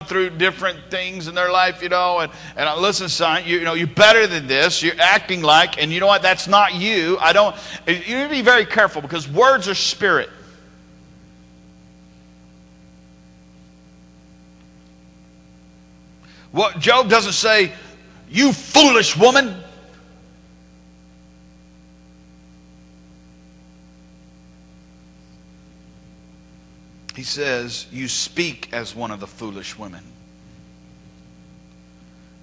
through different things in their life, and listen, son, you're better than this. You're acting like, and you know what? That's not you. You need to be very careful because words are spirit. What Job doesn't say, you foolish woman. He says, you speak as one of the foolish women.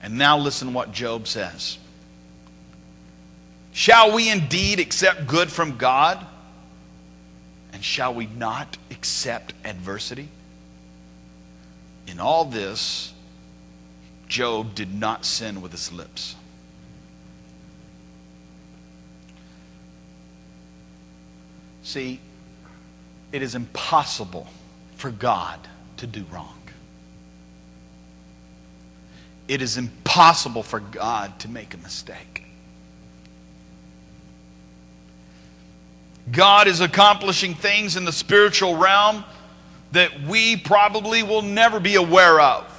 And now listen what Job says. Shall we indeed accept good from God? And shall we not accept adversity? In all this, Job did not sin with his lips. See, it is impossible for God to do wrong. It is impossible for God to make a mistake. God is accomplishing things in the spiritual realm that we probably will never be aware of.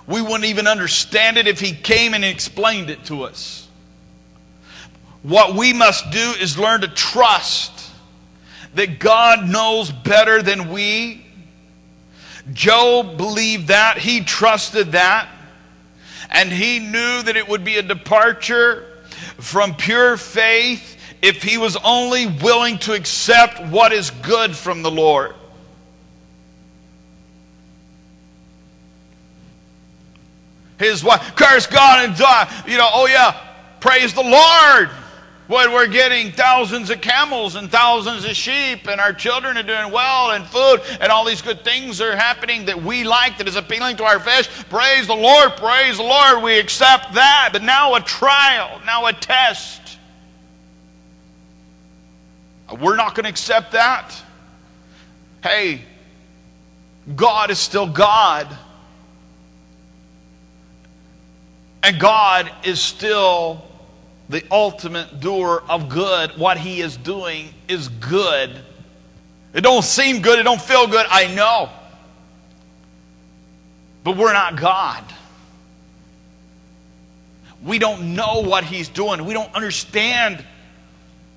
We wouldn't even understand it if He came and explained it to us. What we must do is learn to trust that God knows better than we. Job believed that. He trusted that. And he knew that it would be a departure from pure faith if he was only willing to accept what is good from the Lord. His wife, curse God and die. Oh yeah, praise the Lord. When we're getting thousands of camels and thousands of sheep and our children are doing well and food and all these good things are happening that we like, that is appealing to our flesh. Praise the Lord, we accept that. But now a trial, now a test. We're not going to accept that. Hey, God is still God. And God is still the ultimate doer of good. What He is doing is good. It don't seem good. It don't feel good. I know. But we're not God. We don't know what He's doing. We don't understand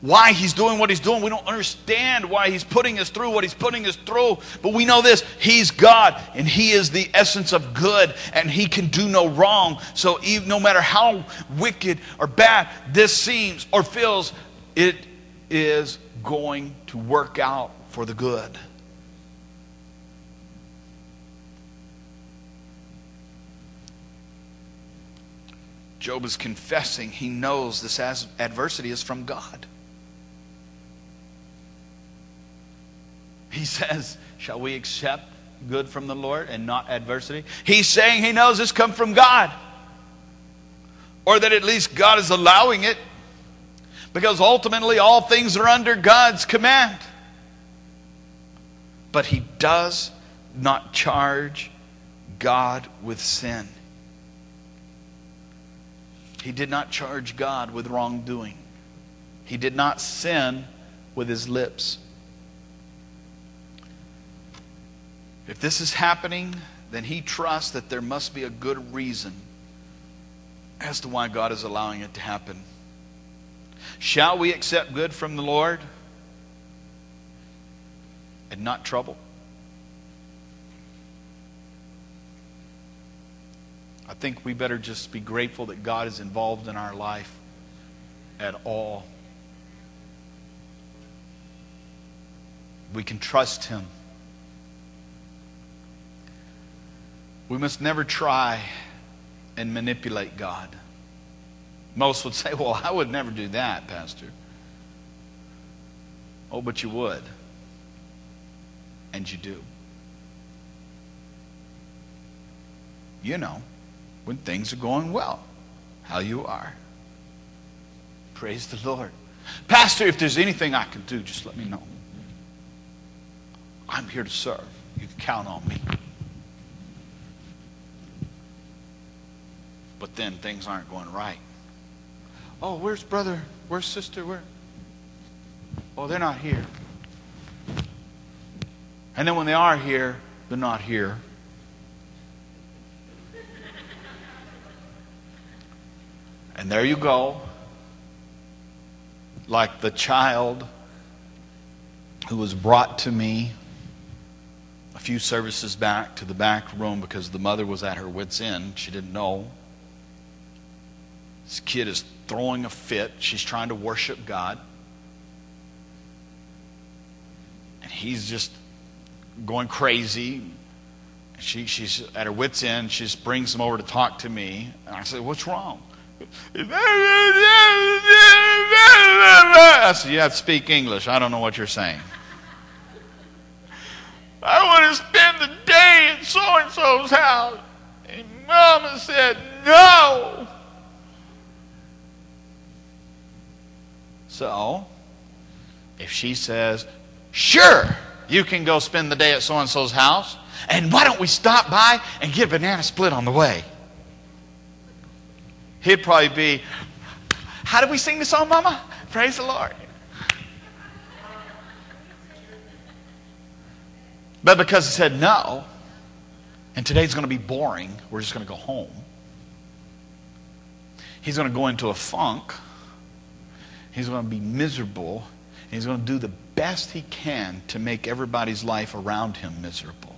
why He's doing what He's doing. We don't understand why He's putting us through what He's putting us through. But we know this. He's God, and He is the essence of good, and He can do no wrong. So even, no matter how wicked or bad this seems or feels, it is going to work out for the good. Job is confessing he knows this adversity is from God. He says, shall we accept good from the Lord and not adversity? He's saying he knows this comes from God. Or that at least God is allowing it. Because ultimately all things are under God's command. But he does not charge God with sin. He did not charge God with wrongdoing. He did not sin with his lips. If this is happening, then he trusts that there must be a good reason as to why God is allowing it to happen. Shall we accept good from the Lord and not trouble? I think we better just be grateful that God is involved in our life at all. We can trust Him. We must never try and manipulate God. Most would say, well, I would never do that, Pastor. Oh, but you would. And you do. You know, when things are going well, how you are. Praise the Lord. Pastor, if there's anything I can do, just let me know. I'm here to serve. You can count on me. But then things aren't going right. Oh, where's brother? Where's sister? Where? Oh, they're not here. And then when they are here, they're not here. And there you go, like the child who was brought to me a few services back to the back room because the mother was at her wit's end. She didn't know. This kid is throwing a fit. She's trying to worship God. And he's just going crazy. She's at her wit's end. She just brings him over to talk to me. And I said, "What's wrong?" I said, "You have to speak English. I don't know what you're saying." "I want to spend the day at so-and-so's house." And Mama said, "No." So, if she says, "Sure, you can go spend the day at so-and-so's house, and why don't we stop by and get a banana split on the way?" He'd probably be, "How did we sing the song, Mama? Praise the Lord." But because he said no, and today's going to be boring, we're just going to go home, he's going to go into a funk. He's going to be miserable. And he's going to do the best he can to make everybody's life around him miserable.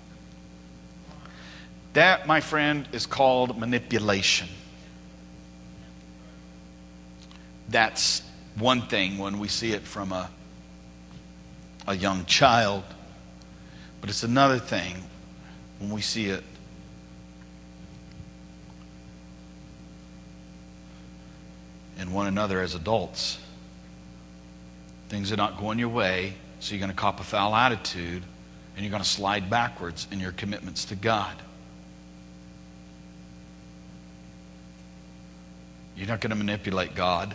That, my friend, is called manipulation. That's one thing when we see it from a young child. But it's another thing when we see it in one another as adults. Things are not going your way, so you're going to cop a foul attitude, and you're going to slide backwards in your commitments to God. You're not going to manipulate God.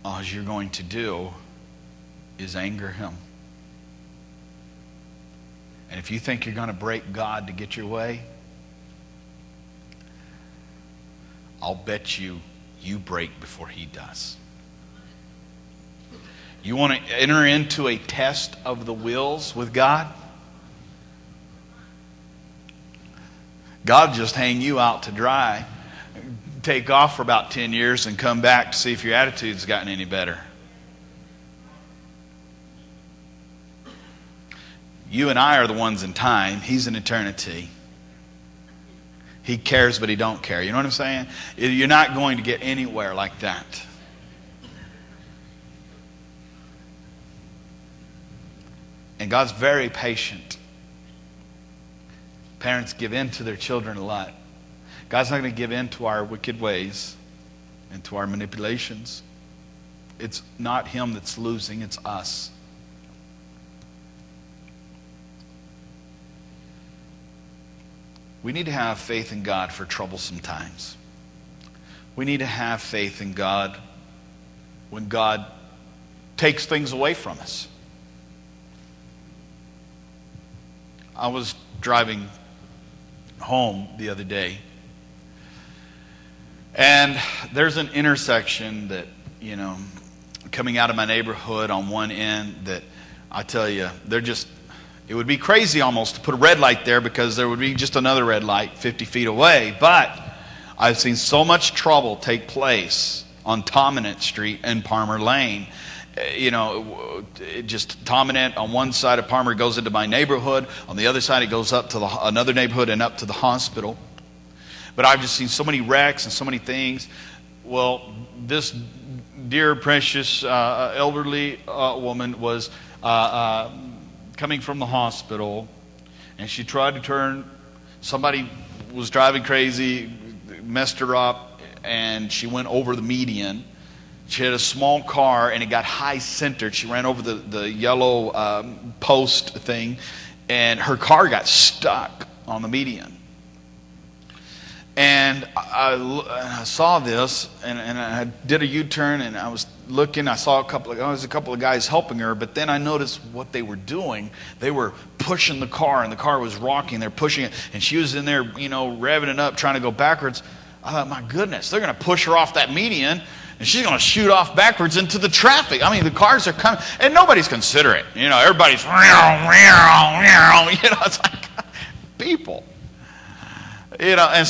All you're going to do is anger Him. And if you think you're going to break God to get your way, I'll bet you break before He does. You want to enter into a test of the wills with God? God just hang you out to dry, take off for about 10 years and come back to see if your attitude's gotten any better. You and I are the ones in time. He's in eternity. He cares, but He don't care. You know what I'm saying? You're not going to get anywhere like that. And God's very patient. Parents give in to their children a lot. God's not going to give in to our wicked ways and to our manipulations. It's not Him that's losing, it's us. We need to have faith in God for troublesome times. We need to have faith in God when God takes things away from us. I was driving home the other day, and there's an intersection that, coming out of my neighborhood on one end that I tell you, it would be crazy almost to put a red light there because there would be just another red light 50 feet away. But I've seen so much trouble take place on Tominant Street and Palmer Lane. Just Tominant on one side of Palmer goes into my neighborhood. On the other side, it goes up to another neighborhood and up to the hospital. But I've just seen so many wrecks and so many things. Well, this dear, precious, elderly woman was coming from the hospital, and she tried to turn. Somebody was driving crazy, messed her up, and she went over the median. She had a small car, and it got high-centered. She ran over the yellow post thing, and her car got stuck on the median. And I saw this, and I did a U-turn, and I was looking. I saw a couple of guys helping her, but then I noticed what they were doing. They were pushing the car, and the car was rocking. They're pushing it, and she was in there, revving it up, trying to go backwards. I thought, my goodness, they're going to push her off that median, and she's going to shoot off backwards into the traffic. I mean, the cars are coming, and nobody's considerate. Everybody's, it's like, people. And